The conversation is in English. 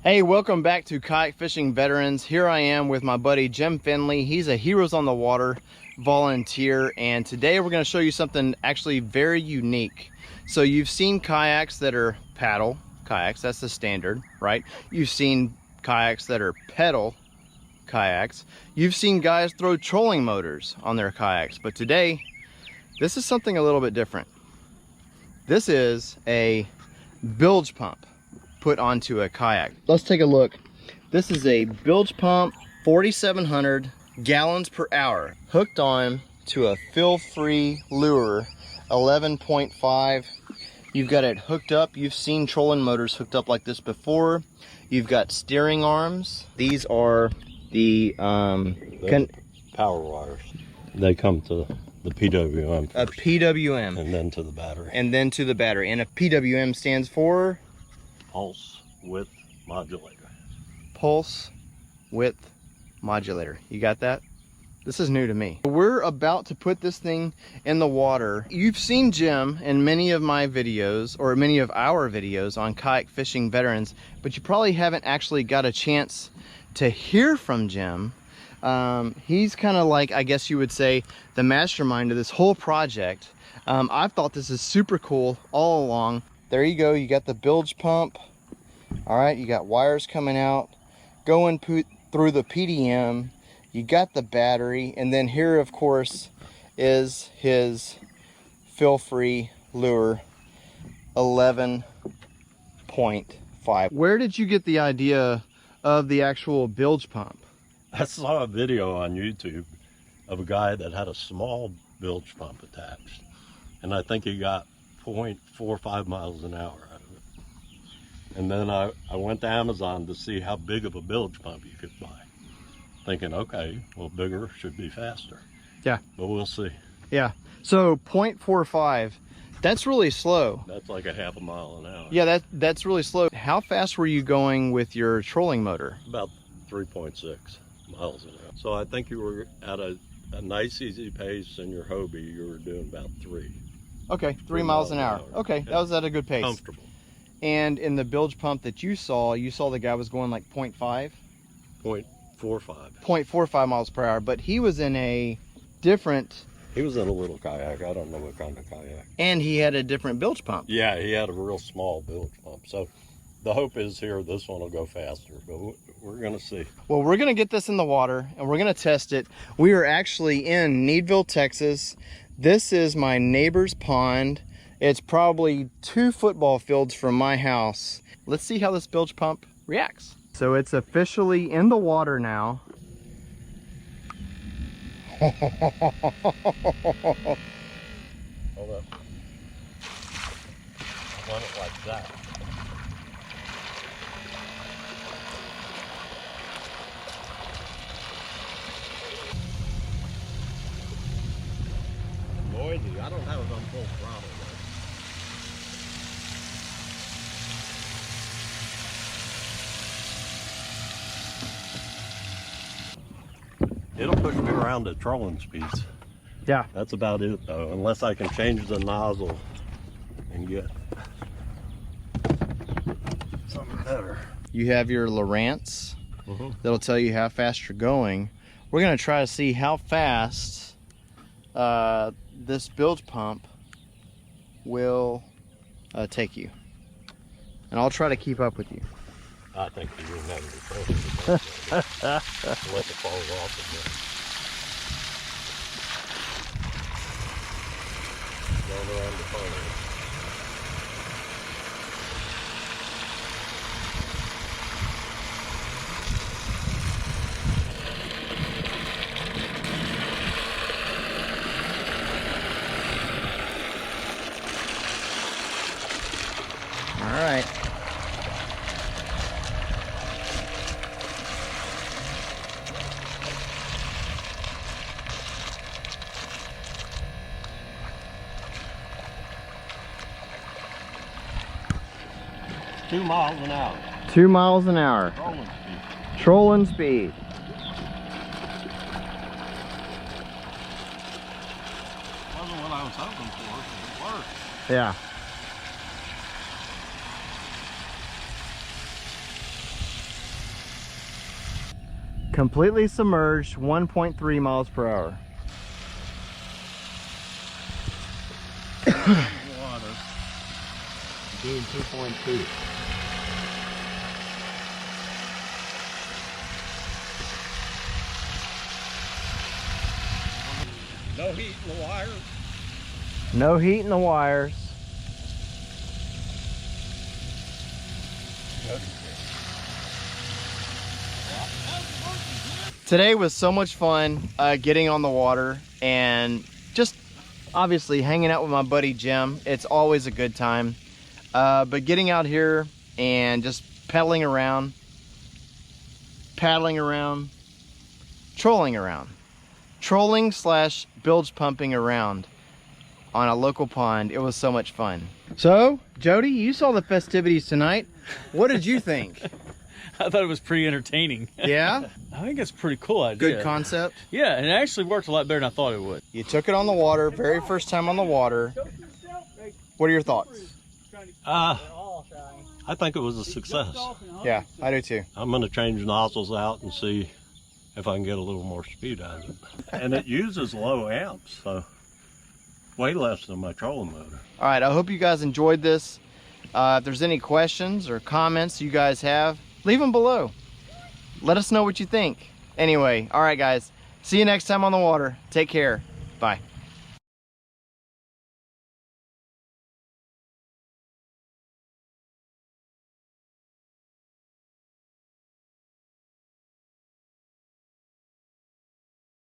Hey, welcome back to Kayak Fishing Veterans. Here I am with my buddy Jim Finley. He's a Heroes on the Water volunteer, and today we're going to show you something actually very unique. So you've seen kayaks that are paddle kayaks, that's the standard, right? You've seen kayaks that are pedal kayaks. You've seen guys throw trolling motors on their kayaks, but today this is something a little bit different. This is a bilge pump put onto a kayak. Let's take a look. This is a bilge pump, 4,700 gallons per hour, hooked on to a fill-free lure, 11.5. You've got it hooked up. You've seen trolling motors hooked up like this before. You've got steering arms. These are the power wires. They come to the PWM first, a PWM, and then to the battery. And then to the battery. And a PWM stands for Pulse Width Modulator. Pulse Width Modulator. You got that? This is new to me. We're about to put this thing in the water. You've seen Jim in many of my videos, or many of our videos on Kayak Fishing Veterans, but you probably haven't actually got a chance to hear from Jim. He's kind of like, I guess you would say, the mastermind of this whole project. I've thought this is super cool all along. There you go, you got the bilge pump. All right, you got wires coming out, going through the PDM. You got the battery, and then here, of course, is his fill-free lure, 11.5. Where did you get the idea of the actual bilge pump? I saw a video on YouTube of a guy that had a small bilge pump attached, and I think he got 0.45 miles an hour out of it. And then I went to Amazon to see how big of a bilge pump you could buy, thinking, okay, well, bigger should be faster. Yeah. But we'll see. Yeah. So 0.45, that's really slow. That's like a half a mile an hour. Yeah, that's really slow. How fast were you going with your trolling motor? About 3.6 miles an hour. So I think you were at a nice easy pace. In your Hobie, you were doing about 3. Okay, 3 miles an hour. Okay, yeah. That was at a good pace. Comfortable. And in the bilge pump that you saw the guy was going like 0.5? 0.45. 0.45 miles per hour, but he was in a different... He was in a little kayak. I don't know what kind of kayak. And he had a different bilge pump. Yeah, he had a real small bilge pump. So the hope is here this one will go faster, but we're going to see. Well, we're going to get this in the water and we're going to test it. We are actually in Needville, Texas. This is my neighbor's pond. It's probably 2 football fields from my house. Let's see how this bilge pump reacts. So it's officially in the water now. Hold up. Run it like that. Noisy. I don't have it on full throttle though. It'll push me around at trolling speeds. Yeah. That's about it though, unless I can change the nozzle and get something better. You have your Lowrance that'll tell you how fast you're going. We're going to try to see how fast this bilge pump will take you. And I'll try to keep up with you. I think you will never be close. Let it fall off again. Going around the corner. All right. Two miles an hour. 2 miles an hour. Trolling speed. Trolling speed. Wasn't what I was hoping for, but it worked. Yeah. Completely submerged, 1.3 miles per hour. Water. Doing 2.2. No heat in the wires. No heat in the wires. Today was so much fun getting on the water and just obviously hanging out with my buddy Jim. It's always a good time. But getting out here and just paddling around, trolling slash bilge pumping around on a local pond. It was so much fun. So, Jody, you saw the festivities tonight. What did you think? I thought it was pretty entertaining. Yeah? I think it's a pretty cool idea. Good concept. Yeah, and it actually worked a lot better than I thought it would. You took it on the water, very first time on the water. What are your thoughts? I think it was a success. Yeah, I do too. I'm going to change nozzles out and see if I can get a little more speed out of it. And it uses low amps, so way less than my trolling motor. All right, I hope you guys enjoyed this. If there's any questions or comments you guys have, leave them below. Let us know what you think. Anyway, all right guys, see you next time on the water. Take care. Bye.